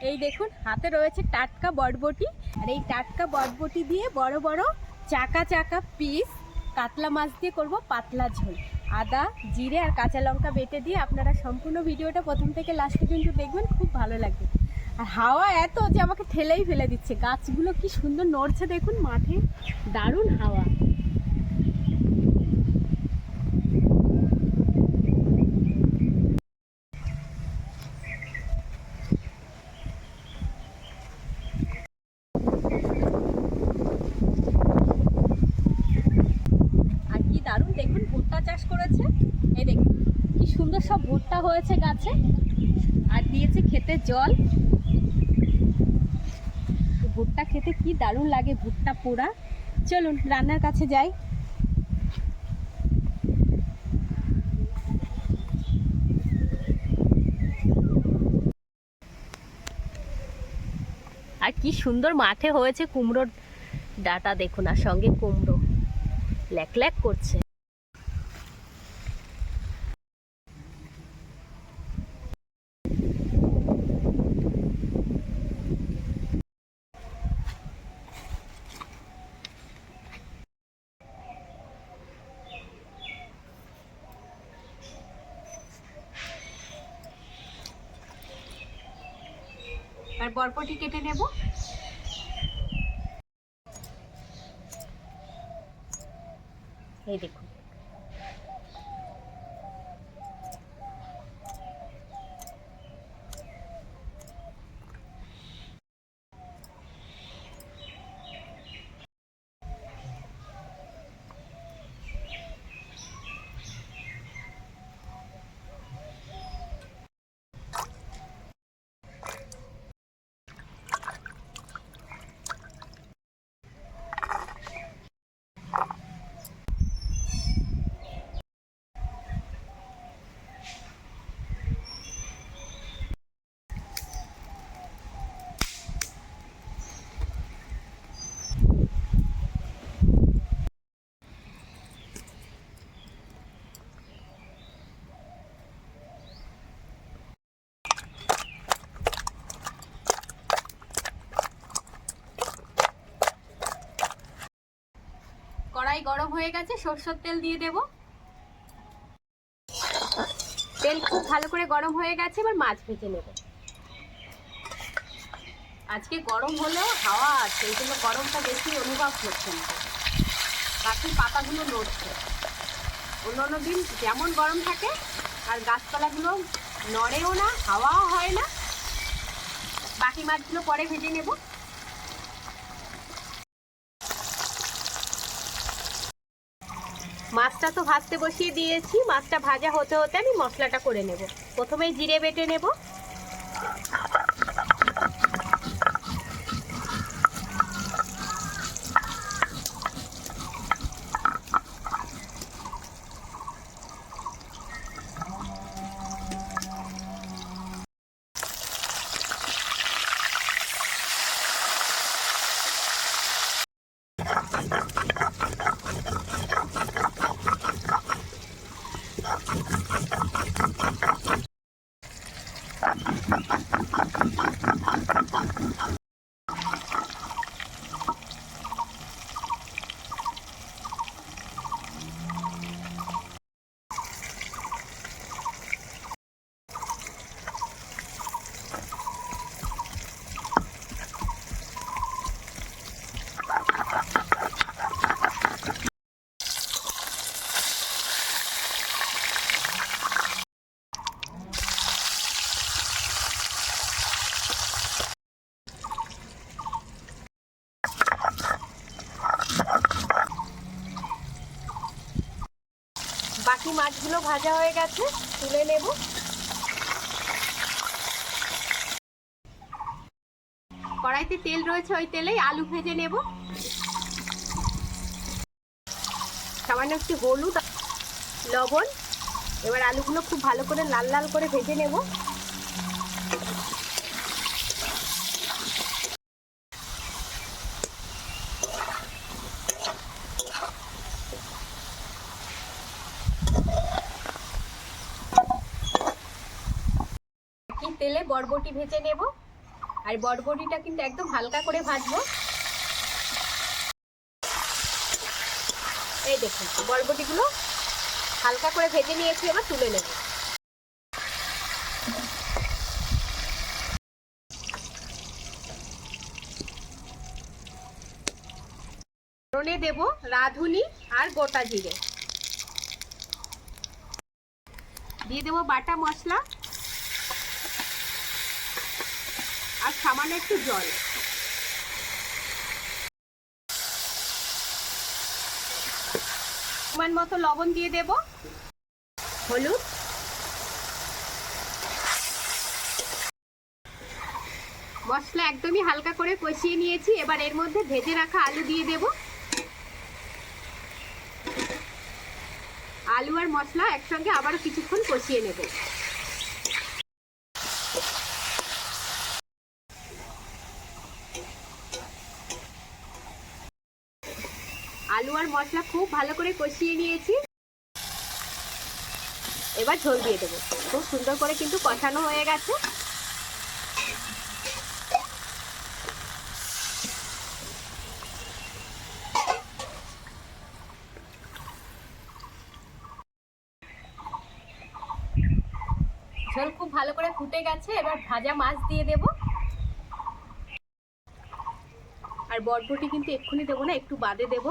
এই দেখুন হাতে রয়েছে টাটকা বরবটি, আর এই টাটকা বরবটি দিয়ে বড় বড় চাকা চাকা পিস কাতলা মাছ দিয়ে করব পাতলা ঝোল। আদা জিরে আর কাঁচা লঙ্কা বেটে দিয়ে আপনারা সম্পূর্ণ ভিডিওটা প্রথম থেকে লাস্ট পর্যন্ত দেখবেন, খুব ভালো লাগবে। আর হাওয়া এত যে আমাকে ঠেলেই ফেলে দিচ্ছে, গাছগুলো কি সুন্দর নড়ছে দেখুন মাঠে, দারুণ হাওয়া। দারুণ দেখুন ভুট্টা চাষ করেছে, এই দেখুন কি সুন্দর সব ভুট্টা হয়েছে গাছে, আর দিয়েছে খেতে জল। ভুট্টা খেতে কি দারুণ লাগে, ভুট্টা পোড়া। চলুন রান্নার কাছে যাই। আর কি সুন্দর মাঠে হয়েছে কুমড়োর ডাটা দেখুন, আর সঙ্গে কুমড়ো ল্যাক ল্যাক করছে। আর বরবটি কেটে নেব। এই দেখুন কড়াই গরম হয়ে গেছে, সরষের তেল দিয়ে দেব। তেল খুব ভালো করে গরম হয়ে গেছে, এবার মাছ ভেজে নেব। আজকে গরম হলেও হাওয়া আছে, এই জন্য গরমটা বেশি অনুভব হচ্ছে না, গাছের পাতাগুলো নড়ছে। অন্য দিন যেমন গরম থাকে আর গাছপালাগুলো নড়েও না, হাওয়াও হয় না। বাকি মাছগুলো পরে ভেজে নেব। মাছটা তো ভাজতে বসিয়ে দিয়েছি, মাছটা ভাজা হতে হতে আমি মশলাটা করে নেব। প্রথমে জিরে বেটে নেব, বাকি মাছগুলো ভাজা হয়ে গেছে, তুলে নেব। কড়াইতে তেল রয়েছে, ওই তেলেই আলু ভেজে নেব। সামান্য একটু হলুদ, লবণ। এবার আলুগুলো খুব ভালো করে লাল লাল করে ভেজে নেব। তেলে বরবটি ভেজে নেব, আর বটবটিটা কিন্তু একদম হালকা করে ভাজবো। এই দেখুন বটবটিগুলো হালকা করে ভেজে নিয়েছি, এবার তুলে নেব। ফোড়নে দেব রাঁধুনি আর গোটা জিরে, দিয়ে দেবো বাটা মশলা আর সামান্য একটু জল। পরিমাণ মতো লবণ দিয়ে দেব, হলুদ, মশলা একদমই হালকা করে কষিয়ে নিয়েছি। এবার এর মধ্যে ভেজে রাখা আলু দিয়ে দেব। আলু আর মশলা একসঙ্গে আবারও কিছুক্ষণ কষিয়ে নেব। আলু আর মশলা খুব ভালো করে কষিয়ে নিয়েছি, এবার ঝোল দিয়ে দেবো। খুব সুন্দর করে কিন্তু কষানো হয়ে গেছে। ঝোল খুব ভালো করে ফুটে গেছে, এবার ভাজা মাছ দিয়ে দেব। আর বটবটি কিন্তু এক্ষুনি দেবো না, একটু বাদে দেব।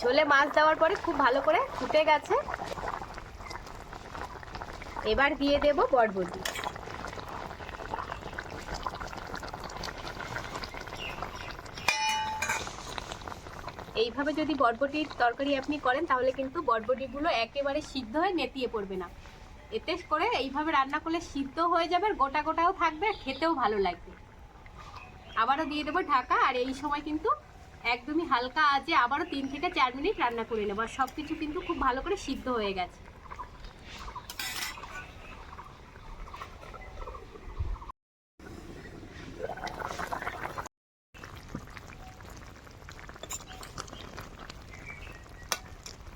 ঝোলে মাছ দেওয়ার পরে খুব ভালো করে ফুটে গেছে, এবার দিয়ে দেব বটবটি। এইভাবে যদি বটবটির তরকারি আপনি করেন তাহলে কিন্তু বটবটিগুলো একেবারে সিদ্ধ হয়ে নেতিয়ে পড়বে না। এতে করে এইভাবে রান্না করলে সিদ্ধ হয়ে যাবে, গোটা গোটাও থাকবে, খেতেও ভালো লাগবে। আবারও দিয়ে দেবো ঢাকা। আর এই সময় কিন্তু একদমই হালকা আঁচে আবারও 3 থেকে 4 মিনিট রান্না করে নেব। আর সব কিছু কিন্তু খুব ভালো করে সিদ্ধ হয়ে গেছে।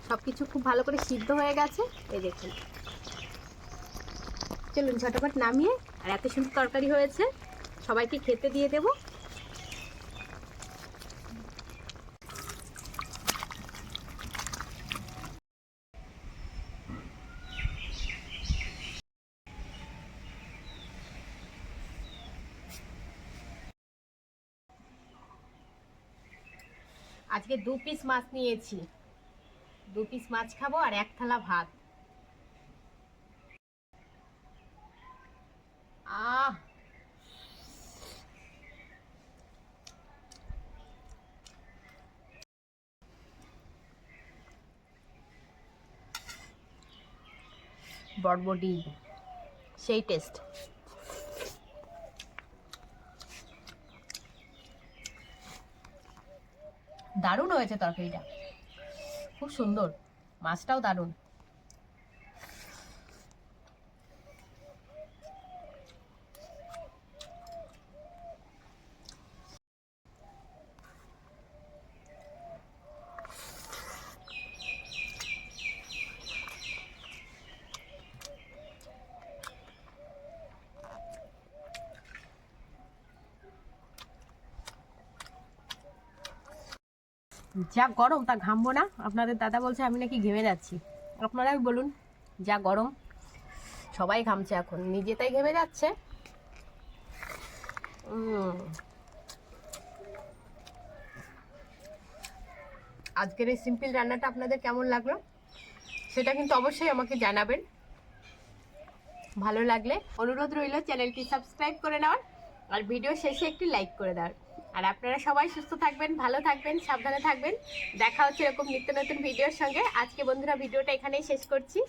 সব কিছু খুব ভালো করে সিদ্ধ হয়ে গেছে, এই দেখুন। চলুন ঝটপট নামিয়ে, আর এত সুন্দর তরকারি হয়েছে, সবাইকে খেতে দিয়ে দেব। আজকে 2 পিস মাছ নিয়েছি, 2 পিস মাছ খাবো আর 1 থালা ভাত। আহ বটবটি সেই টেস্ট। দারুণ হয়েছে তরকারিটা, খুব সুন্দর, মাছটাও দারুণ। যা গরম তা ঘামবো না। আপনাদের দাদা বলছে আমি নাকি ঘেমে যাচ্ছি। আপনারাই বলুন, যা গরম, সবাই ঘামছে এখন, নিজে তাই ঘেমে যাচ্ছে। আজকের এই সিম্পল রান্নাটা আপনাদের কেমন লাগলো সেটা কিন্তু অবশ্যই আমাকে জানাবেন। ভালো লাগলে অনুরোধ রইল চ্যানেলটি সাবস্ক্রাইব করে নেওয়ার, আর ভিডিও শেষে একটি লাইক করে দেওয়ার। আর আপনারা সবাই সুস্থ থাকবেন, ভালো থাকবেন, সাবধানে থাকবেন। দেখা হচ্ছে এরকম নিত্য নতুন ভিডিওর সঙ্গে। আজকে বন্ধুরা ভিডিওটা এখানেই শেষ করছি।